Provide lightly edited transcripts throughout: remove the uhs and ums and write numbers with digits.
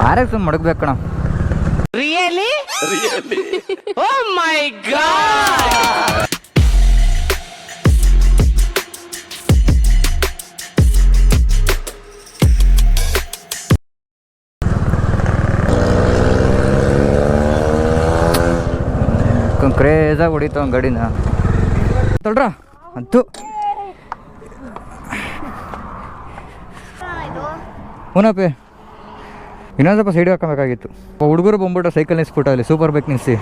ಆರಕ್ಕೆ ಸುಮ್ಮನೆ ಮಡಗ್ಬೇಕು ಕಣ. ರಿಯಲಿ ಓ ಮೈ ಗಾಡ್. ಕ್ರೇಜಾಗಿ ಹೊಡಿತಾವ ಗಾಡಿನ ತೊಳ್ರ ಅಂತೂ. ಹೂನಪ್ಪಿ ಇನ್ನೊಂದು ಸ್ವಲ್ಪ ಸೈಡ್ ಹಾಕೋಬೇಕಾಗಿತ್ತು. ಹುಡುಗರು ಬಂದ್ಬಿಟ್ಟು ಸೈಕಲ್ ನಿಲ್ಸ್ಬಿಟ್ಟು ಅಲ್ಲಿ ಸೂಪರ್ ಬೈಕ್ ನಿಲ್ಲಿಸಿ.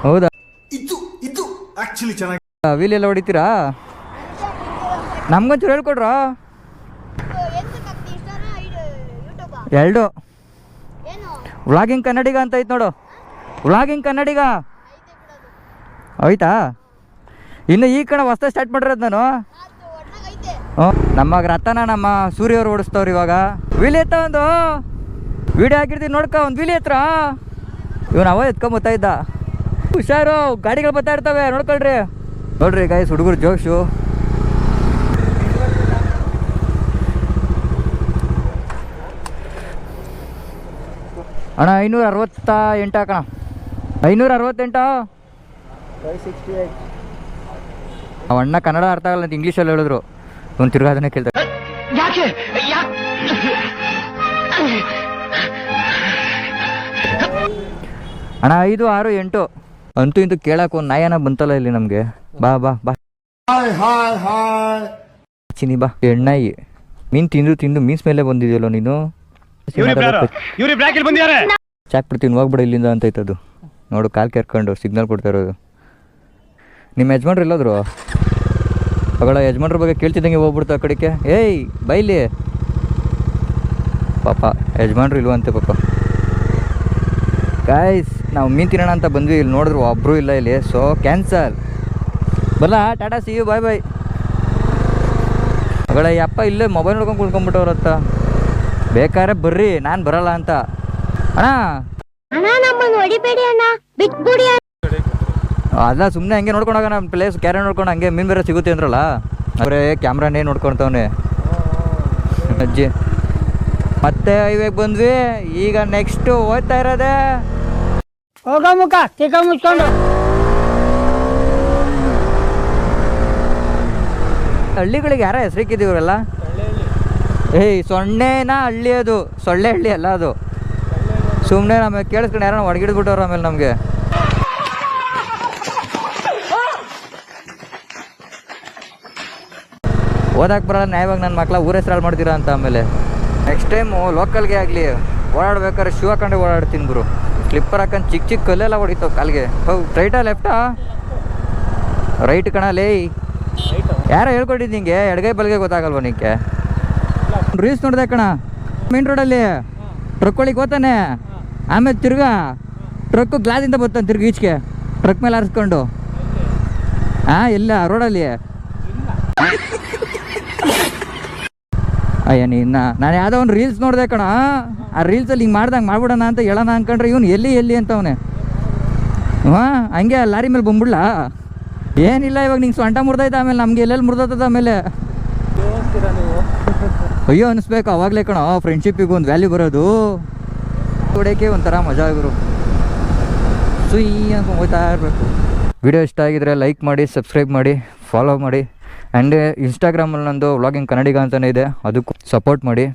ಹೌದಾ ವೀಲ್ ಎಲ್ಲ ಹೊಡಿತೀರಾ? ನಮ್ಗೊಂಚೂರು ಹೇಳ್ಕೊಡ್ರ. ಎರಡು ವ್ಲಾಗಿಂಗ್ ಕನ್ನಡಿಗ ಅಂತ ಐತೆ ನೋಡು. ವ್ಲಾಗಿಂಗ್ ಕನ್ನಡಿಗ ಆಯ್ತಾ? ಇನ್ನು ಈ ಕಡೆ ಹೊಸ ಸ್ಟಾರ್ಟ್ ಮಾಡಿರೋದು ನಾನು. ಹ್ಞೂ ನಮ್ಮ ರತನ ನಮ್ಮ ಸೂರ್ಯವ್ರು ಓಡಿಸ್ತವ್ರು ಇವಾಗ. ವೀಲಿ ಎತ್ತ ಒಂದು ವೀಡಿಯೋ ಹಾಕಿರ್ತೀನಿ ನೋಡ್ಕ. ಒಂದು ವೀಲಿ ಹತ್ರ ಇವನು ಅವ ಎತ್ಕೊಂಬತ್ತಾ ಇದ್ದ. ಹುಷಾರು, ಗಾಡಿಗಳು ಬರ್ತಾ ಇರ್ತವೆ ನೋಡ್ಕೊಳ್ರಿ. ನೋಡ್ರಿ ಗಾಯ್ಸ್ ಹುಡುಗರು ಜೋಶು. ಅಣ್ಣ 568 ಹಾಕೋಣ. 568. ಅವ ಅಣ್ಣ ಕನ್ನಡ ಅರ್ಥ ಆಗಲ್ಲ ಅಂತ ಇಂಗ್ಲೀಷಲ್ಲಿ ಹೇಳಿದ್ರು. ಒಂದು ತಿರ್ಗಾ ಅದನ್ನೇ ಕೇಳ್ತಾರೆ. ಅಣ್ಣ 5, 6, 8 ಅಂತೂ ಇಂತೂ ಕೇಳಕ್ಕೆ ಒಂದು ನಾಯನ ಬಂತಲ್ಲ ಇಲ್ಲಿ ನಮಗೆ. ಬಾ ಬಾ ಬಾ ಚಿನಿ ಬಾ. ಎಣ್ಣಾಯಿ ಮೀನು ತಿಂದು ಮೀನ್ಸ್ ಮೇಲೆ ಬಂದಿದೆಯಲ್ಲ ನೀನು. ಚಾಕ್ ಬಿಡ್ತೀನಿ ಹೋಗ್ಬಿಡ ಇಲ್ಲಿಂದ ಅಂತ ಐತದು. ನೋಡು ಕಾಲು ಕೆರ್ಕೊಂಡು ಸಿಗ್ನಲ್ ಕೊಡ್ತಾ ಇರೋದು. ನಿಮ್ಮ ಯಜಮಾನ್ರು ಎಲ್ಲೋದ್ರು? ಅಗಳ ಯಜಮಾನ್ರ ಬಗ್ಗೆ ಕೇಳ್ತಿದ್ದಂಗೆ ಹೋಗ್ಬಿಡ್ತು ಆ ಕಡೆಗೆ. ಏಯ್ ಬೈಲಿ ಪಾಪ ಯಜಮಾನ್ರು ಇಲ್ವಂತೆ ಪಾಪ. ಗಾಯ್ಸ್ ನಾವು ಮೀನು ತಿನ್ನೋಣ ಅಂತ ಬಂದ್ವಿ. ಇಲ್ಲಿ ನೋಡಿದ್ರು ಒಬ್ಬರು ಇಲ್ಲ ಇಲ್ಲಿ. So cancel. ಬಲ್ಲ ಟಾಟಾ ಸಿ ಯು ಬಾಯ್ ಬಾಯ್. ಅಗಳ ಅಪ್ಪ ಇಲ್ಲೇ ಮೊಬೈಲ್ ನೋಡ್ಕೊಂಡು ಕುಳ್ಕೊಂಡ್ಬಿಟ್ಟವ್ರತ್ತ. ಬೇಕಾದ್ರೆ ಬರ್ರಿ, ನಾನು ಬರಲ್ಲ ಅಂತ. ಅಣ್ಣ ಅಲ್ಲ ಸುಮ್ಮನೆ ಹಂಗೆ ನೋಡ್ಕೊಂಡು ಹೋಗೋಣ ಪ್ಲೇಸ್. ಕ್ಯಾರ ನೋಡ್ಕೊಂಡು ಹಂಗೆ ಮೀನು ಬೇರೆ ಸಿಗುತ್ತೆ ಅಂದ್ರಲ್ಲ. ಅವರೇ ಕ್ಯಾಮ್ರಾನೇ ನೋಡ್ಕೊಳ್ತವನೆ ಅಜ್ಜಿ. ಮತ್ತೆ ಇವಾಗ ಬಂದ್ವಿ. ಈಗ ನೆಕ್ಸ್ಟ್ ಹೋಗ್ತಾ ಇರೋದೆ ಹೋಗ ಮುಖ ಚಿಕ್ಕ ಮುಚ್ಕೊಂಡು. ಹಳ್ಳಿಗಳಿಗೆ ಯಾರ ಹೆಸರಿಕ್ಕಿದ್ದೀವ್ರಲ್ಲ. ಏಯ್ ಸೊನ್ನೆನ ಹಳ್ಳಿ ಅದು, ಸೊಳ್ಳೆ ಹಳ್ಳಿ ಅಲ್ಲ ಅದು. ಸುಮ್ಮನೆ ನಮಗೆ ಕೇಳಿಸ್ಕೊಂಡು ಯಾರೋ ಹೊಡಗಿಡ್ಬಿಟ್ಟವ್ರು ಆಮೇಲೆ ನಮಗೆ. ಓದಕ್ಕೆ ಬರಲ್ಲ ನ್ಯಾಯವಾಗಿ ನನ್ನ ಮಕ್ಕಳ ಊರ ಹೆಸರು ಹಾಳು ಮಾಡ್ತೀರಾ ಅಂತ. ಆಮೇಲೆ ನೆಕ್ಸ್ಟ್ ಟೈಮು ಲೋಕಲ್ಗೆ ಆಗಲಿ ಓಡಾಡ್ಬೇಕಾದ್ರೆ ಶೂ ಹಾಕೊಂಡೆ ಓಡಾಡ್ತೀನಿ ಗುರು. ಸ್ಲಿಪ್ಪರ್ ಹಾಕೊಂಡು ಚಿಕ್ಕ ಕಲ್ಲೆಲ್ಲ ಹೊಡಿತಾವೆ ಕಾಲಿಗೆ. ಹೌದು ರೈಟಾ ಲೆಫ್ಟಾ? ರೈಟ್ ಕಣಲೇ. ಯಾರೋ ಹೇಳ್ಕೊಟ್ಟಿದ್ದು ನಿಂಗೆ ಎಡಗೈ ಬಲಗೈ ಗೊತ್ತಾಗಲ್ವ ನಿಂಗೆ? ರೀಲ್ಸ್ ನೋಡಿದೆ ಕಣ ಮೇನ್ ರೋಡಲ್ಲಿ. ಟ್ರಕ್ ಒಳಗೆ ಹೋಗ್ತಾನೆ, ಆಮೇಲೆ ತಿರ್ಗಾ ಟ್ರಕ್ಕು ಗ್ಲಾಸಿಂದ ಬರ್ತಾನೆ ತಿರ್ಗಿ ಈಚೆಗೆ ಟ್ರಕ್ ಮೇಲೆ ಹಾರಿಸ್ಕೊಂಡು. ಹಾಂ ಎಲ್ಲ ರೋಡಲ್ಲಿ. ಅಯ್ಯ ನೀನು ನಾನು ಯಾವುದೋ ಒಂದು ರೀಲ್ಸ್ ನೋಡಿದೆ ಕಣ. ಆ ರೀಲ್ಸಲ್ಲಿ ಹಿಂಗೆ ಮಾಡ್ದಂಗೆ ಮಾಡ್ಬಿಡೋಣ ಅಂತ ಹೇಳೋಣ ಅಂದ್ಕೊಂಡ್ರೆ ಇವನು ಎಲ್ಲಿ ಅಂತವನೆ. ಹಾಂ ಹಂಗೆ ಲಾರಿ ಮೇಲೆ ಬಂದ್ಬಿಡ್ಲಾ? ಏನಿಲ್ಲ ಇವಾಗ ನಿಂಗೆ ಸೊಂಟ ಮುರಿದೈತೆ, ಆಮೇಲೆ ನಮಗೆ ಎಲ್ಲೆಲ್ಲಿ ಮುರಿದದ ಆಮೇಲೆ. ಅಯ್ಯೋ ಅನಿಸ್ಬೇಕು ಅವಾಗಲೇ ಕಣ ಫ್ರೆಂಡ್ಶಿಪ್ಪಿಗೆ ಒಂದು ವ್ಯಾಲ್ಯೂ ಬರೋದು. ಹೊಡೆಯೋಕ್ಕೆ ಒಂಥರ ಮಜಾ ಆಗಿರು. ಸುಯ್ ಅಂತ ಹೋಗ್ತಾ ಇರಬೇಕು. ವಿಡಿಯೋ ಇಷ್ಟ ಆಗಿದ್ರೆ ಲೈಕ್ ಮಾಡಿ, ಸಬ್ಸ್ಕ್ರೈಬ್ ಮಾಡಿ, ಫಾಲೋ ಮಾಡಿ. ಆ್ಯಂಡ್ ಇನ್ಸ್ಟಾಗ್ರಾಮಲ್ಲಿ ನಂದು ವ್ಲಾಗಿಂಗ್ ಕನ್ನಡಿಗ ಅಂತಲೇ ಇದೆ, ಅದಕ್ಕೂ ಸಪೋರ್ಟ್ ಮಾಡಿ.